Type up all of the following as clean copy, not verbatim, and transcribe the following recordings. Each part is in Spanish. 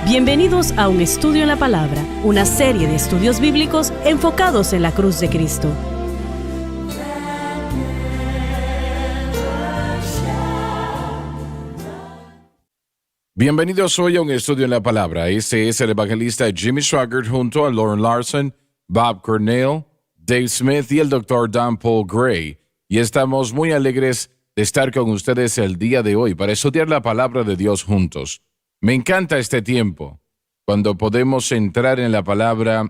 Bienvenidos a Un Estudio en la Palabra, una serie de estudios bíblicos enfocados en la cruz de Cristo. Bienvenidos hoy a Un Estudio en la Palabra. Este es el evangelista Jimmy Swaggart junto a Lauren Larson, Bob Cornell, Dave Smith y el Dr. Dan Paul Gray. Y estamos muy alegres de estar con ustedes el día de hoy para estudiar la palabra de Dios juntos. Me encanta este tiempo, cuando podemos entrar en la palabra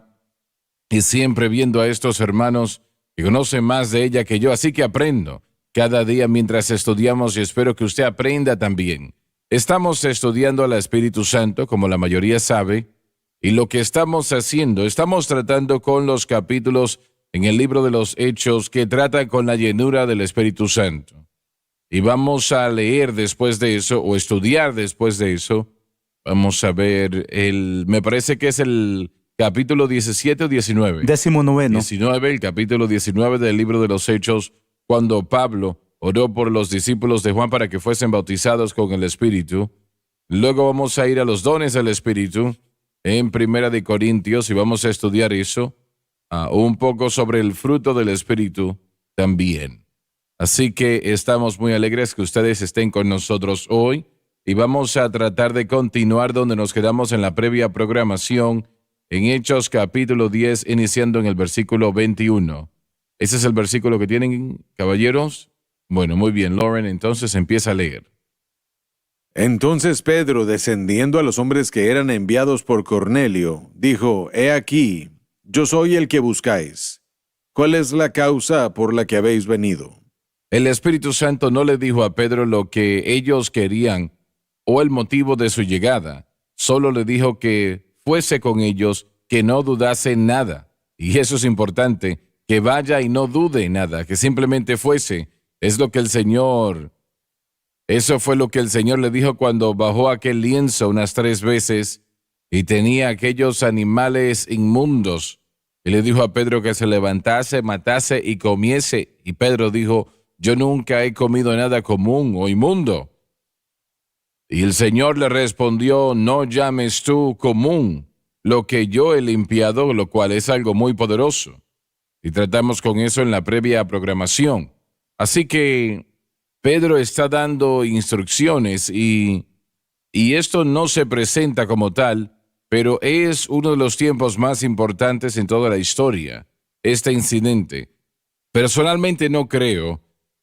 y siempre viendo a estos hermanos que conocen más de ella que yo, así que aprendo cada día mientras estudiamos y espero que usted aprenda también. Estamos estudiando al Espíritu Santo, como la mayoría sabe, y lo que estamos haciendo, estamos tratando con los capítulos en el libro de los Hechos que tratan con la llenura del Espíritu Santo. Y vamos a leer después de eso, o estudiar después de eso. Vamos a ver, me parece que es el capítulo 17 o 19. 19. 19, el capítulo 19 del libro de los Hechos, cuando Pablo oró por los discípulos de Juan para que fuesen bautizados con el Espíritu. Luego vamos a ir a los dones del Espíritu en Primera de Corintios y vamos a estudiar eso, un poco sobre el fruto del Espíritu también. Así que estamos muy alegres que ustedes estén con nosotros hoy y vamos a tratar de continuar donde nos quedamos en la previa programación en Hechos capítulo 10, iniciando en el versículo 21. ¿Ese es el versículo que tienen, caballeros? Bueno, muy bien, Lauren, entonces empieza a leer. Entonces Pedro, descendiendo a los hombres que eran enviados por Cornelio, dijo: He aquí, yo soy el que buscáis. ¿Cuál es la causa por la que habéis venido? El Espíritu Santo no le dijo a Pedro lo que ellos querían o el motivo de su llegada. Solo le dijo que fuese con ellos, que no dudase nada. Y eso es importante, que vaya y no dude nada, que simplemente fuese. Eso fue lo que el Señor le dijo cuando bajó aquel lienzo unas 3 veces y tenía aquellos animales inmundos. Y le dijo a Pedro que se levantase, matase y comiese. Y Pedro dijo: yo nunca he comido nada común o inmundo. Y el Señor le respondió: no llames tú común lo que yo he limpiado, lo cual es algo muy poderoso. Y tratamos con eso en la previa programación. Así que Pedro está dando instrucciones y esto no se presenta como tal, pero es uno de los tiempos más importantes en toda la historia, este incidente. Personalmente no creo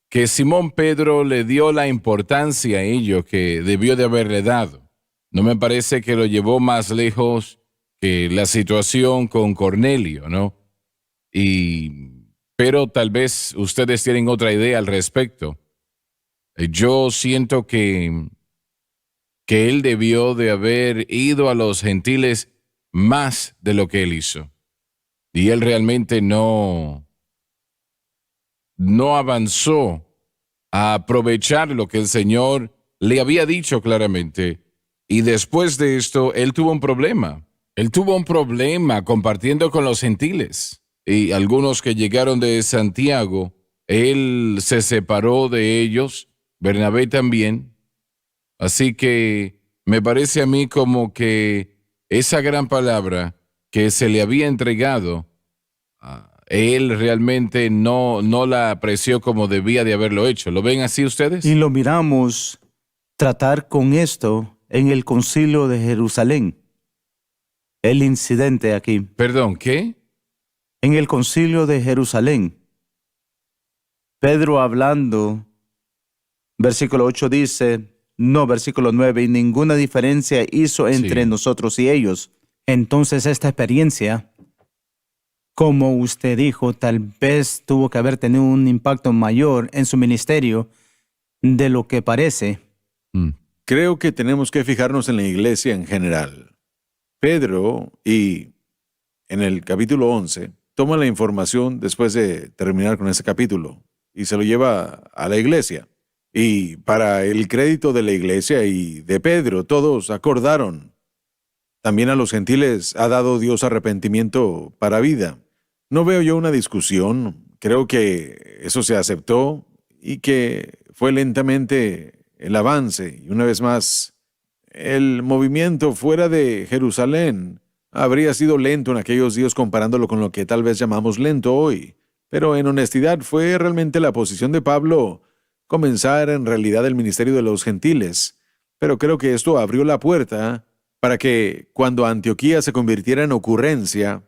que Simón Pedro le dio la importancia a ello que debió de haberle dado. No me parece que lo llevó más lejos que la situación con Cornelio, ¿no? Pero tal vez ustedes tienen otra idea al respecto. Yo siento que él debió de haber ido a los gentiles más de lo que él hizo. Y él realmente no avanzó a aprovechar lo que el Señor le había dicho claramente. Y después de esto, él tuvo un problema. Él tuvo un problema compartiendo con los gentiles. Y algunos que llegaron de Santiago, él se separó de ellos, Bernabé también. Así que me parece a mí como que esa gran palabra que se le había entregado, él realmente no la apreció como debía de haberlo hecho. ¿Lo ven así ustedes? Y lo miramos tratar con esto en el Concilio de Jerusalén. El incidente aquí. Perdón, ¿qué? En el Concilio de Jerusalén. Pedro hablando, versículo 8 dice, versículo 9, y ninguna diferencia hizo entre nosotros y ellos. Entonces esta experiencia, como usted dijo, tal vez tuvo que haber tenido un impacto mayor en su ministerio de lo que parece. Creo que tenemos que fijarnos en la iglesia en general. Pedro, y en el capítulo 11, toma la información después de terminar con ese capítulo y se lo lleva a la iglesia. Y para el crédito de la iglesia y de Pedro, todos acordaron. También a los gentiles ha dado Dios arrepentimiento para vida. No veo yo una discusión. Creo que eso se aceptó y que fue lentamente el avance. Y una vez más, el movimiento fuera de Jerusalén habría sido lento en aquellos días comparándolo con lo que tal vez llamamos lento hoy. Pero en honestidad fue realmente la posición de Pablo comenzar en realidad el ministerio de los gentiles. Pero creo que esto abrió la puerta para que cuando Antioquía se convirtiera en ocurrencia,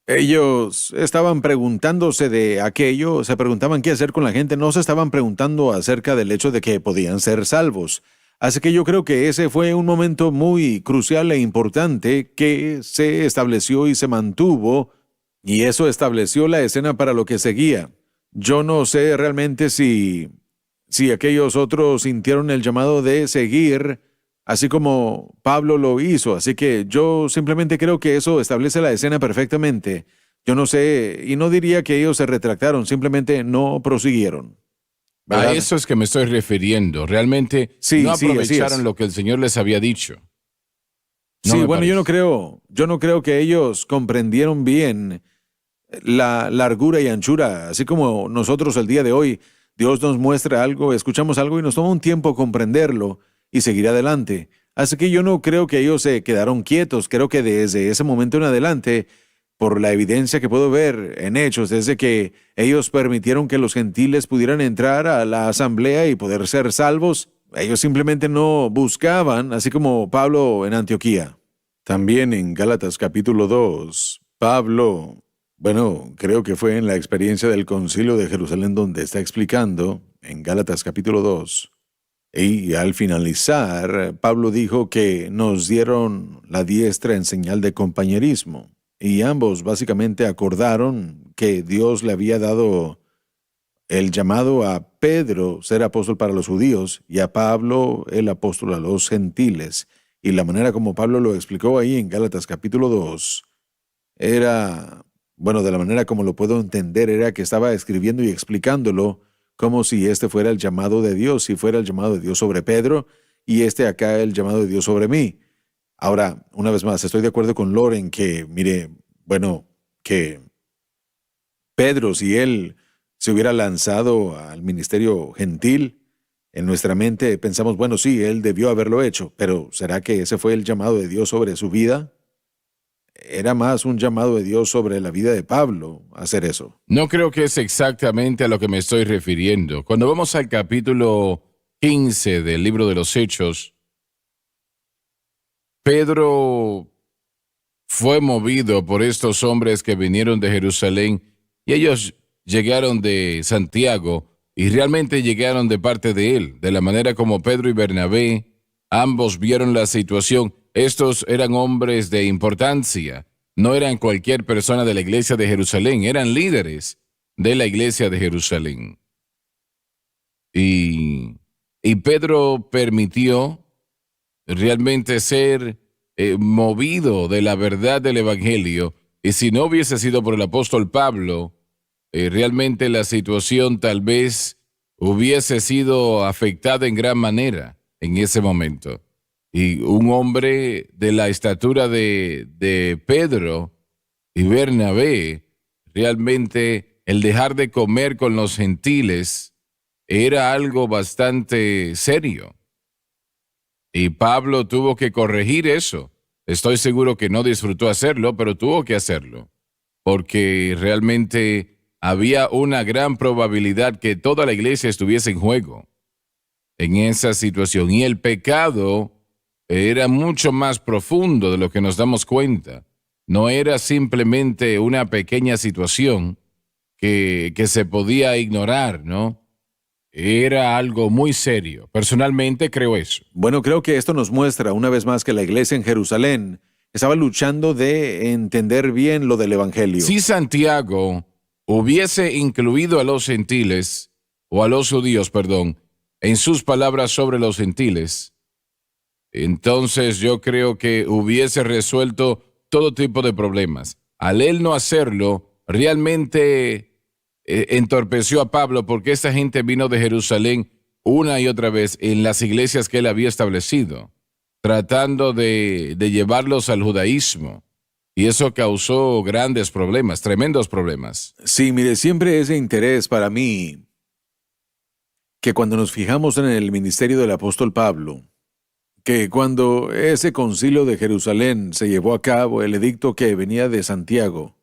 ellos estaban preguntándose de aquello, se preguntaban qué hacer con la gente, no se estaban preguntando acerca del hecho de que podían ser salvos. Así que yo creo que ese fue un momento muy crucial e importante que se estableció y se mantuvo, y eso estableció la escena para lo que seguía. Yo no sé realmente si aquellos otros sintieron el llamado de seguir, así como Pablo lo hizo. Así que yo simplemente creo que eso establece la escena perfectamente. Yo no sé, y no diría que ellos se retractaron, simplemente no prosiguieron. ¿Verdad? A eso es que me estoy refiriendo. Realmente Sí, no sí, así aprovecharon es. lo que el Señor les había dicho. No Sí, me bueno, parece. yo no creo que ellos comprendieron bien la largura y anchura, así como nosotros el día de hoy, Dios nos muestra algo, escuchamos algo y nos toma un tiempo comprenderlo y seguir adelante. Así que yo no creo que ellos se quedaron quietos, creo que desde ese momento en adelante, por la evidencia que puedo ver en Hechos, desde que ellos permitieron que los gentiles pudieran entrar a la asamblea y poder ser salvos, ellos simplemente no buscaban, así como Pablo en Antioquía. También en Gálatas capítulo 2, Pablo, bueno, creo que fue en la experiencia del Concilio de Jerusalén donde está explicando, en Gálatas capítulo 2, y al finalizar, Pablo dijo que nos dieron la diestra en señal de compañerismo, y ambos básicamente acordaron que Dios le había dado el llamado a Pedro ser apóstol para los judíos y a Pablo el apóstol a los gentiles. Y la manera como Pablo lo explicó ahí en Gálatas capítulo 2 era, bueno, de la manera como lo puedo entender, era que estaba escribiendo y explicándolo como si este fuera el llamado de Dios, si fuera el llamado de Dios sobre Pedro y este acá el llamado de Dios sobre mí. Ahora, una vez más, estoy de acuerdo con Loren que, mire, bueno, que Pedro, si él se hubiera lanzado al ministerio gentil, en nuestra mente pensamos, bueno, sí, él debió haberlo hecho, pero ¿será que ese fue el llamado de Dios sobre su vida? Era más un llamado de Dios sobre la vida de Pablo hacer eso. No creo que es exactamente a lo que me estoy refiriendo. Cuando vamos al capítulo 15 del libro de los Hechos, Pedro fue movido por estos hombres que vinieron de Jerusalén y ellos llegaron de Santiago y realmente llegaron de parte de él, de la manera como Pedro y Bernabé, ambos vieron la situación. Estos eran hombres de importancia, no eran cualquier persona de la iglesia de Jerusalén, eran líderes de la iglesia de Jerusalén. Y Pedro permitió realmente ser movido de la verdad del Evangelio, y si no hubiese sido por el apóstol Pablo, realmente la situación tal vez hubiese sido afectada en gran manera en ese momento. Y un hombre de la estatura de Pedro y Bernabé, realmente el dejar de comer con los gentiles era algo bastante serio. Y Pablo tuvo que corregir eso. Estoy seguro que no disfrutó hacerlo, pero tuvo que hacerlo, porque realmente había una gran probabilidad que toda la iglesia estuviese en juego en esa situación. Y el pecado era mucho más profundo de lo que nos damos cuenta. No era simplemente una pequeña situación que se podía ignorar, ¿no? Era algo muy serio. Personalmente creo eso. Bueno, creo que esto nos muestra una vez más que la iglesia en Jerusalén estaba luchando de entender bien lo del Evangelio. Si Santiago hubiese incluido a los gentiles, o a los judíos, perdón, en sus palabras sobre los gentiles, entonces yo creo que hubiese resuelto todo tipo de problemas. Al él no hacerlo, realmente entorpeció a Pablo, porque esta gente vino de Jerusalén una y otra vez en las iglesias que él había establecido, tratando de llevarlos al judaísmo. Y eso causó grandes problemas, tremendos problemas. Sí, mire, siempre es de interés para mí que cuando nos fijamos en el ministerio del apóstol Pablo, que cuando ese concilio de Jerusalén se llevó a cabo, el edicto que venía de Santiago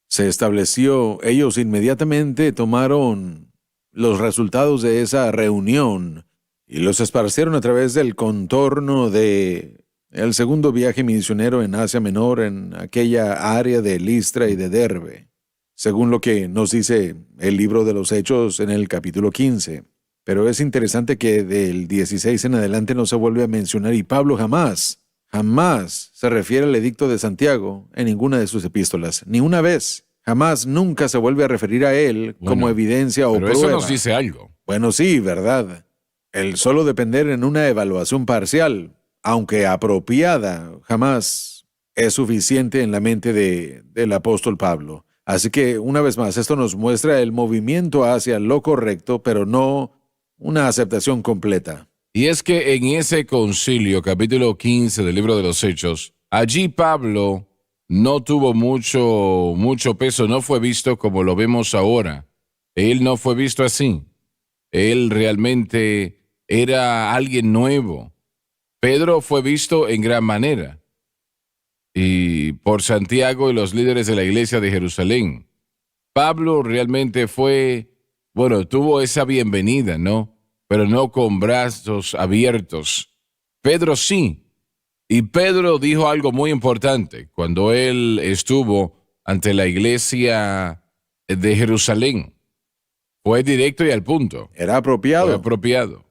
se estableció, ellos inmediatamente tomaron los resultados de esa reunión y los esparcieron a través del contorno de el segundo viaje misionero en Asia Menor, en aquella área de Listra y de Derbe, según lo que nos dice el libro de los Hechos en el capítulo 15. Pero es interesante que del 16 en adelante no se vuelve a mencionar, y Pablo jamás se refiere al edicto de Santiago en ninguna de sus epístolas, ni una vez. Jamás, nunca se vuelve a referir a él como evidencia o prueba. Pero eso nos dice algo. Bueno, sí, verdad. El solo depender en una evaluación parcial, aunque apropiada, jamás es suficiente en la mente del apóstol Pablo. Así que, una vez más, esto nos muestra el movimiento hacia lo correcto, pero no una aceptación completa. Y es que en ese concilio, capítulo 15 del libro de los Hechos, allí Pablo no tuvo mucho peso, no fue visto como lo vemos ahora. Él no fue visto así. Él realmente era alguien nuevo. Pedro fue visto en gran manera, y por Santiago y los líderes de la iglesia de Jerusalén. Pablo realmente tuvo esa bienvenida, ¿no? Pero no con brazos abiertos. Pedro sí. Y Pedro dijo algo muy importante cuando él estuvo ante la iglesia de Jerusalén. Fue directo y al punto. Era apropiado. Fue apropiado.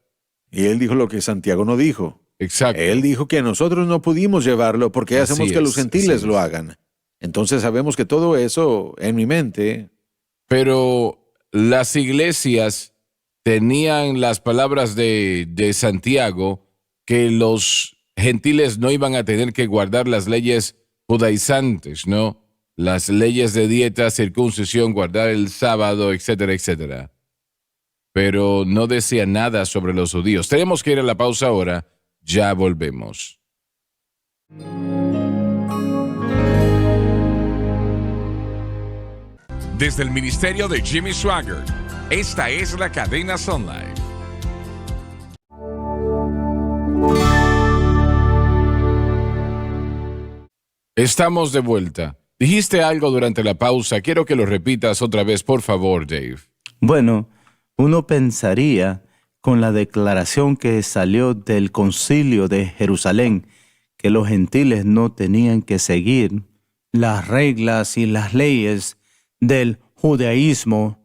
Y él dijo lo que Santiago no dijo. Exacto. Él dijo que nosotros no pudimos llevarlo porque Así hacemos que los es, gentiles así lo es. hagan. Entonces sabemos que todo eso en mi mente. Pero las iglesias tenían las palabras de Santiago, que los gentiles no iban a tener que guardar las leyes judaizantes, ¿no? Las leyes de dieta, circuncisión, guardar el sábado, etcétera, etcétera. Pero no decía nada sobre los judíos. Tenemos que ir a la pausa ahora. Ya volvemos. Desde el ministerio de Jimmy Swaggart, esta es la cadena Sun Life. Estamos de vuelta. Dijiste algo durante la pausa. Quiero que lo repitas otra vez, por favor, Dave. Bueno, uno pensaría, con la declaración que salió del concilio de Jerusalén, que los gentiles no tenían que seguir las reglas y las leyes del judaísmo,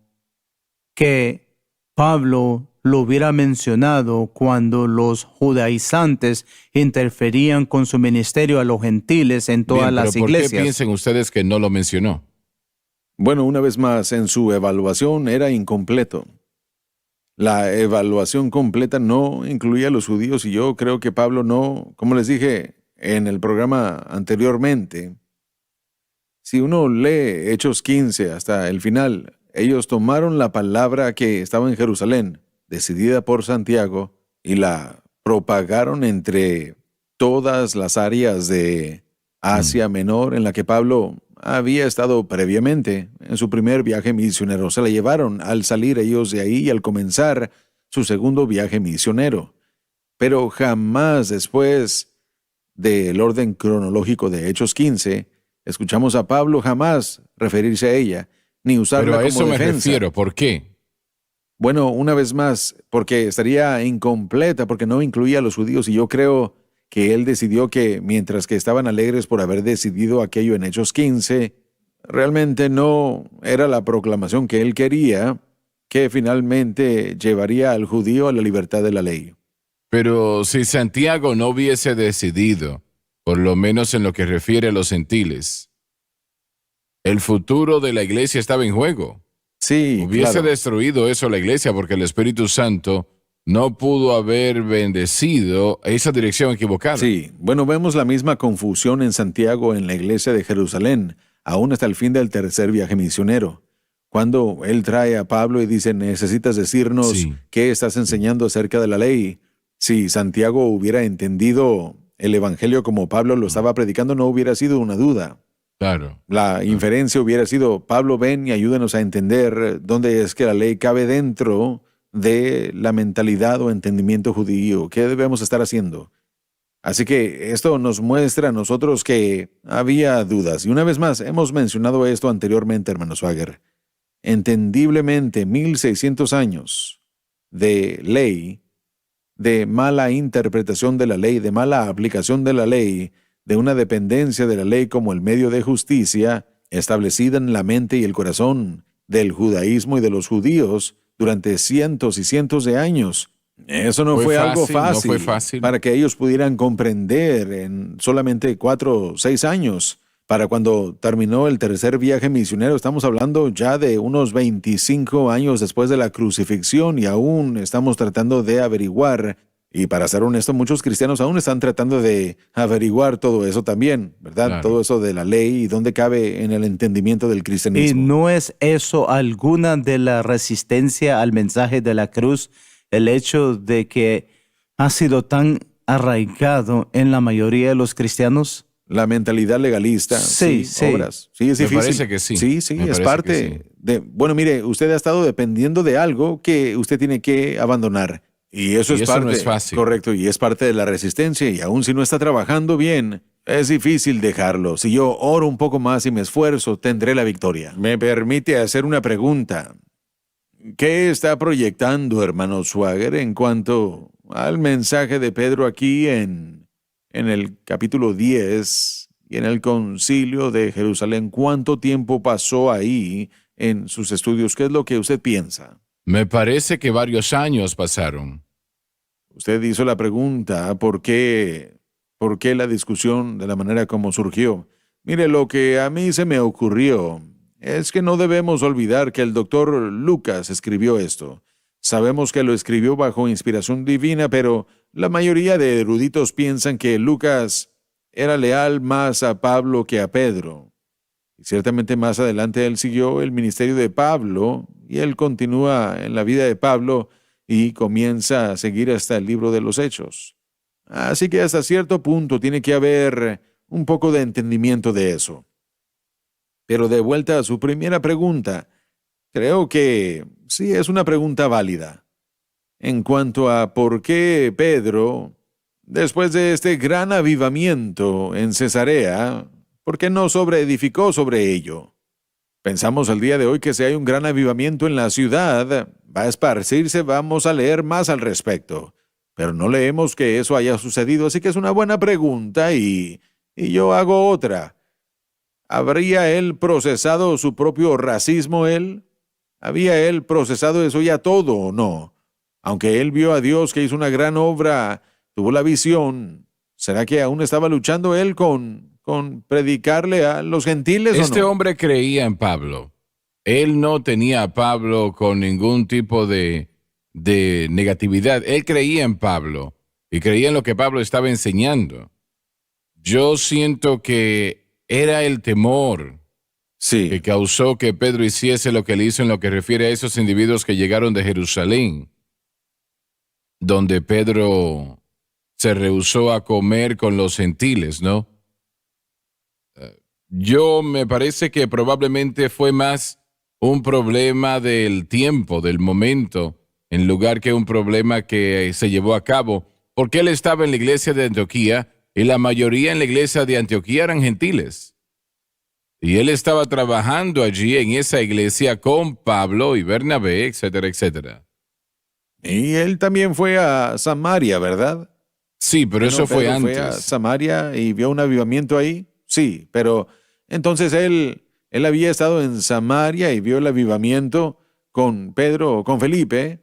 que Pablo lo hubiera mencionado cuando los judaizantes interferían con su ministerio a los gentiles en todas Bien, las pero ¿por qué iglesias. piensan ustedes que no lo mencionó? Bueno, una vez más, en su evaluación era incompleto. La evaluación completa no incluía a los judíos, y yo creo que Pablo no, como les dije en el programa anteriormente, si uno lee Hechos 15 hasta el final, ellos tomaron la palabra que estaba en Jerusalén, decidida por Santiago, y la propagaron entre todas las áreas de Asia Menor en la que Pablo había estado previamente en su primer viaje misionero. Se la llevaron al salir ellos de ahí y al comenzar su segundo viaje misionero. Pero jamás después del orden cronológico de Hechos 15, escuchamos a Pablo jamás referirse a ella, ni usarla Pero a como eso me defensa. refiero. ¿Por qué? Bueno, una vez más, porque estaría incompleta, porque no incluía a los judíos, y yo creo que él decidió que, mientras que estaban alegres por haber decidido aquello en Hechos 15, realmente no era la proclamación que él quería, que finalmente llevaría al judío a la libertad de la ley. Pero si Santiago no hubiese decidido, por lo menos en lo que refiere a los gentiles, el futuro de la iglesia estaba en juego. Sí, Hubiese claro. destruido eso la iglesia porque el Espíritu Santo no pudo haber bendecido esa dirección equivocada. Sí, bueno, vemos la misma confusión en Santiago en la iglesia de Jerusalén, aún hasta el fin del tercer viaje misionero. Cuando él trae a Pablo y dice, necesitas decirnos Sí. qué estás enseñando acerca de la ley. Si Santiago hubiera entendido el evangelio como Pablo lo estaba predicando, no hubiera sido una duda. Claro. La inferencia hubiera sido, Pablo, ven y ayúdanos a entender dónde es que la ley cabe dentro de la mentalidad o entendimiento judío. ¿Qué debemos estar haciendo? Así que esto nos muestra a nosotros que había dudas. Y una vez más, hemos mencionado esto anteriormente, hermano Swagger. Entendiblemente, 1600 años de ley, de mala interpretación de la ley, de mala aplicación de la ley, de una dependencia de la ley como el medio de justicia, establecida en la mente y el corazón del judaísmo y de los judíos durante cientos y cientos de años. Eso no fue algo fácil, no fue fácil para que ellos pudieran comprender en solamente 4 o 6 años. Para cuando terminó el tercer viaje misionero, estamos hablando ya de unos 25 años después de la crucifixión y aún estamos tratando de averiguar. Y para ser honesto, muchos cristianos aún están tratando de averiguar todo eso también, ¿verdad? Claro. Todo eso de la ley y dónde cabe en el entendimiento del ¿Y cristianismo. no es eso alguna de la resistencia al mensaje de la cruz, el hecho de que ha sido tan arraigado en la mayoría de los cristianos? La mentalidad legalista, Sí, sí. obras. Sí, es Me difícil. parece que sí. Sí, Me es parece parte que sí. de... Bueno, mire, usted ha estado dependiendo de algo que usted tiene que abandonar. Y eso Y es eso parte... no es fácil. Correcto, y es parte de la resistencia. Y aún si no está trabajando bien, es difícil dejarlo. Si yo oro un poco más y me esfuerzo, tendré la victoria. Me permite hacer una pregunta. ¿Qué está proyectando, hermano Swagger, en cuanto al mensaje de Pedro aquí en el capítulo 10 y en el concilio de Jerusalén? ¿Cuánto tiempo pasó ahí en sus estudios? ¿Qué es lo que usted piensa? Me parece que varios años pasaron. Usted hizo la pregunta, ¿por qué la discusión de la manera como surgió? Mire, lo que a mí se me ocurrió es que no debemos olvidar que el doctor Lucas escribió esto. Sabemos que lo escribió bajo inspiración divina, pero la mayoría de eruditos piensan que Lucas era leal más a Pablo que a Pedro. Y ciertamente más adelante él siguió el ministerio de Pablo y él continúa en la vida de Pablo y comienza a seguir hasta el libro de los Hechos. Así que hasta cierto punto tiene que haber un poco de entendimiento de eso. Pero de vuelta a su primera pregunta, creo que sí es una pregunta válida. En cuanto a por qué Pedro, después de este gran avivamiento en Cesarea, ¿por qué no sobreedificó sobre ello? Pensamos el día de hoy que si hay un gran avivamiento en la ciudad, va a esparcirse, vamos a leer más al respecto. Pero no leemos que eso haya sucedido, así que es una buena pregunta y yo hago otra. ¿Habría él procesado su propio racismo él? ¿Había él procesado eso ya todo o no? Aunque él vio a Dios que hizo una gran obra, tuvo la visión, ¿será que aún estaba luchando él con predicarle a los gentiles Este o no? hombre creía en Pablo. Él no tenía a Pablo con ningún tipo de negatividad. Él creía en Pablo y creía en lo que Pablo estaba enseñando. Yo siento que era el temor Sí, que causó que Pedro hiciese lo que le hizo en lo que refiere a esos individuos que llegaron de Jerusalén, donde Pedro se rehusó a comer con los gentiles, ¿no? Yo me parece que probablemente fue más un problema del tiempo, del momento, en lugar que un problema que se llevó a cabo, porque él estaba en la iglesia de Antioquía y la mayoría en la iglesia de Antioquía eran gentiles. Y él estaba trabajando allí en esa iglesia con Pablo y Bernabé, etcétera, etcétera. y él también fue a Samaria, ¿verdad? Sí, pero ¿No, eso fue Pedro fue a antes. Samaria y vio un avivamiento ahí? Sí, pero entonces él había estado en Samaria y vio el avivamiento con Pedro, con Felipe.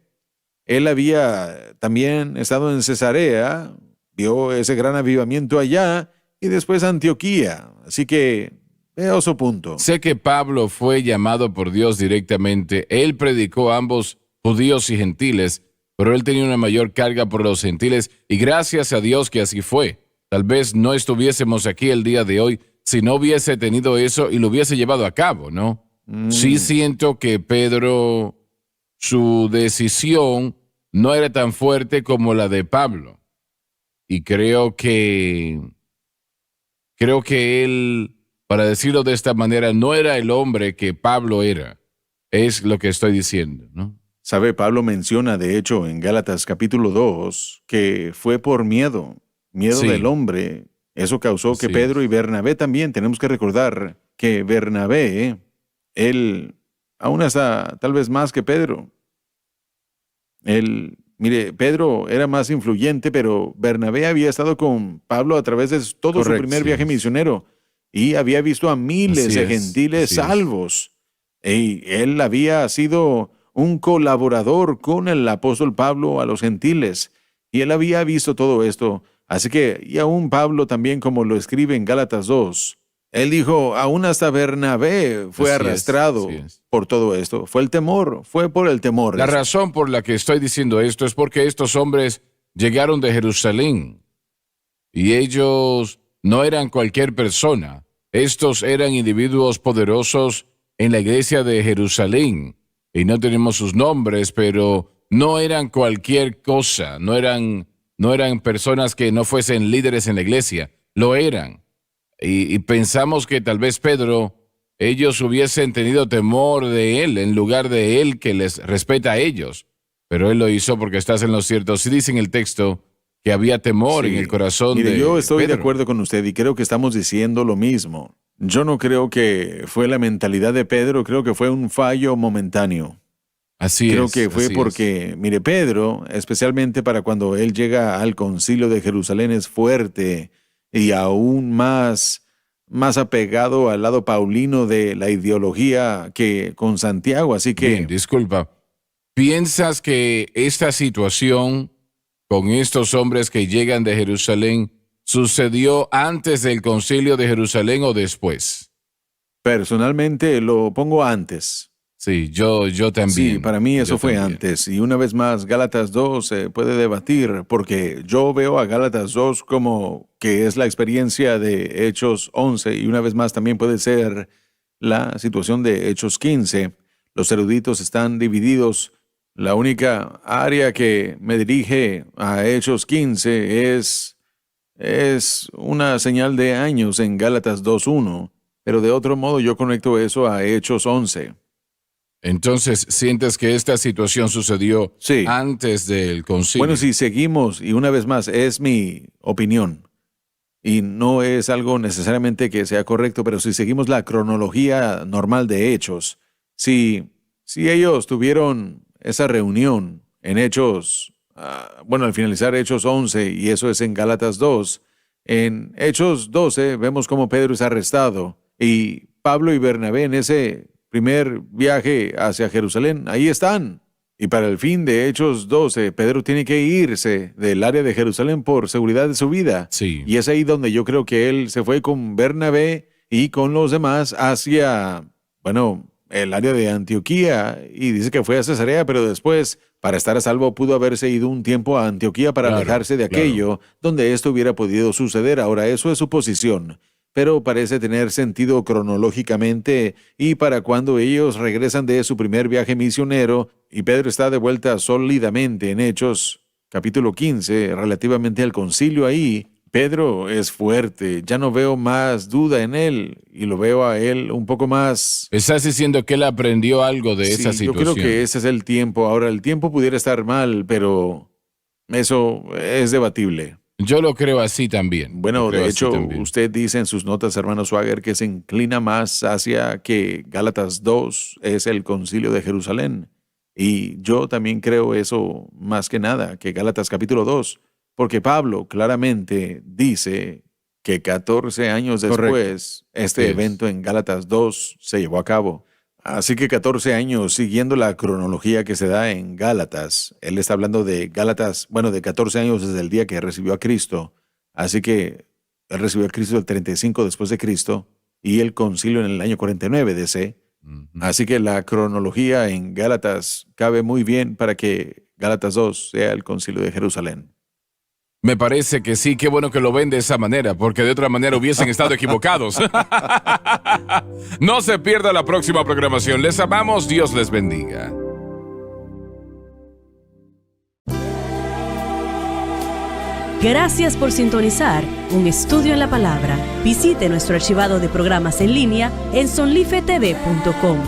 Él había también estado en Cesarea, vio ese gran avivamiento allá y después Antioquía. Así que veo su punto. Sé que Pablo fue llamado por Dios directamente. Él predicó a ambos judíos y gentiles, pero él tenía una mayor carga por los gentiles y gracias a Dios que así fue. Tal vez no estuviésemos aquí el día de hoy si no hubiese tenido eso y lo hubiese llevado a cabo, ¿no? Sí siento que Pedro, su decisión no era tan fuerte como la de Pablo. Y creo que él, para decirlo de esta manera, no era el hombre que Pablo era. Es lo que estoy diciendo, ¿no? Sabe, Pablo menciona, de hecho, en Gálatas capítulo 2, que fue por miedo. miedo Sí. del hombre. Eso causó que Sí. Pedro y Bernabé también, tenemos que recordar que Bernabé, él, aún hasta tal vez más que Pedro, mire, Pedro era más influyente, pero Bernabé había estado con Pablo a través de todo su Correcto, primer sí. viaje misionero y había visto a miles Así de es, gentiles así es. salvos. Y él había sido un colaborador con el apóstol Pablo a los gentiles y él había visto todo esto. Así que, y aún Pablo también, como lo escribe en Gálatas 2, él dijo, aún hasta Bernabé fue Así es, arrastrado así es. por todo esto. Fue el temor, fue por el temor. La Eso. razón por la que estoy diciendo esto es porque estos hombres llegaron de Jerusalén y ellos no eran cualquier persona. Estos eran individuos poderosos en la iglesia de Jerusalén y no tenemos sus nombres, pero no eran cualquier cosa, no eran personas que no fuesen líderes en la iglesia, lo eran. Y pensamos que tal vez Pedro, ellos hubiesen tenido temor de él en lugar de él que les respeta a ellos. Pero él lo hizo porque estás en lo cierto. Sí dice en el texto que había temor Sí. en el corazón Mire, de yo estoy de Pedro. acuerdo con usted y creo que estamos diciendo lo mismo. Yo no creo que fue la mentalidad de Pedro, creo que fue un fallo momentáneo. Así Creo es, que fue así porque, mire, Pedro, especialmente para cuando él llega al concilio de Jerusalén, es fuerte y aún más apegado al lado paulino de la ideología que con Santiago. Así que, Bien, disculpa. ¿Piensas que esta situación con estos hombres que llegan de Jerusalén sucedió antes del concilio de Jerusalén o después? personalmente lo pongo antes. Sí, yo también. Sí, para mí eso Yo fue también. antes. Y una vez más, Gálatas 2 se puede debatir porque yo veo a Gálatas 2 como que es la experiencia de Hechos 11 y una vez más también puede ser la situación de Hechos 15. Los eruditos están divididos. La única área que me dirige a Hechos 15 es una señal de años en Gálatas 2:1, pero de otro modo yo conecto eso a Hechos 11. Entonces, ¿sientes que esta situación sucedió Sí. antes del concilio? Bueno, si seguimos, y una vez más, es mi opinión, y no es algo necesariamente que sea correcto, pero si seguimos la cronología normal de hechos, si ellos tuvieron esa reunión en Hechos, al finalizar Hechos 11, y eso es en Gálatas 2, en Hechos 12 vemos cómo Pedro es arrestado, y Pablo y Bernabé en ese primer viaje hacia Jerusalén, ahí están. Y para el fin de Hechos 12, Pedro tiene que irse del área de Jerusalén por seguridad de su vida. Sí. Y es ahí donde yo creo que él se fue con Bernabé y con los demás hacia, el área de Antioquía. Y dice que fue a Cesarea, pero después, para estar a salvo, pudo haberse ido un tiempo a Antioquía para Claro, alejarse de claro. aquello donde esto hubiera podido suceder. Ahora, eso es su posición, pero parece tener sentido cronológicamente y para cuando ellos regresan de su primer viaje misionero y Pedro está de vuelta sólidamente en Hechos capítulo 15 relativamente al concilio ahí, Pedro es fuerte, ya no veo más duda en él y lo veo a él un poco más. Estás diciendo que él aprendió algo de esa Sí, yo situación. creo que ese es el tiempo. Ahora, el tiempo pudiera estar mal, pero eso es debatible. Yo lo creo así también. Bueno, Lo creo de así hecho, también. usted dice en sus notas, hermano Swagger, que se inclina más hacia que Gálatas 2 es el concilio de Jerusalén. Y yo también creo eso más que nada, que Gálatas capítulo 2, porque Pablo claramente dice que 14 años Correcto. después, este Así es. evento en Gálatas 2 se llevó a cabo. Así que 14 años, siguiendo la cronología que se da en Gálatas, él está hablando de Gálatas, de 14 años desde el día que recibió a Cristo. Así que él recibió a Cristo el 35 después de Cristo y el concilio en el año 49 DC. Ujú. Así que la cronología en Gálatas cabe muy bien para que Gálatas 2 sea el concilio de Jerusalén. Me parece que sí, qué bueno que lo ven de esa manera, porque de otra manera hubiesen estado equivocados. No se pierda la próxima programación. Les amamos, Dios les bendiga. Gracias por sintonizar Un Estudio en la Palabra. Visite nuestro archivado de programas en línea en sonlifetv.com.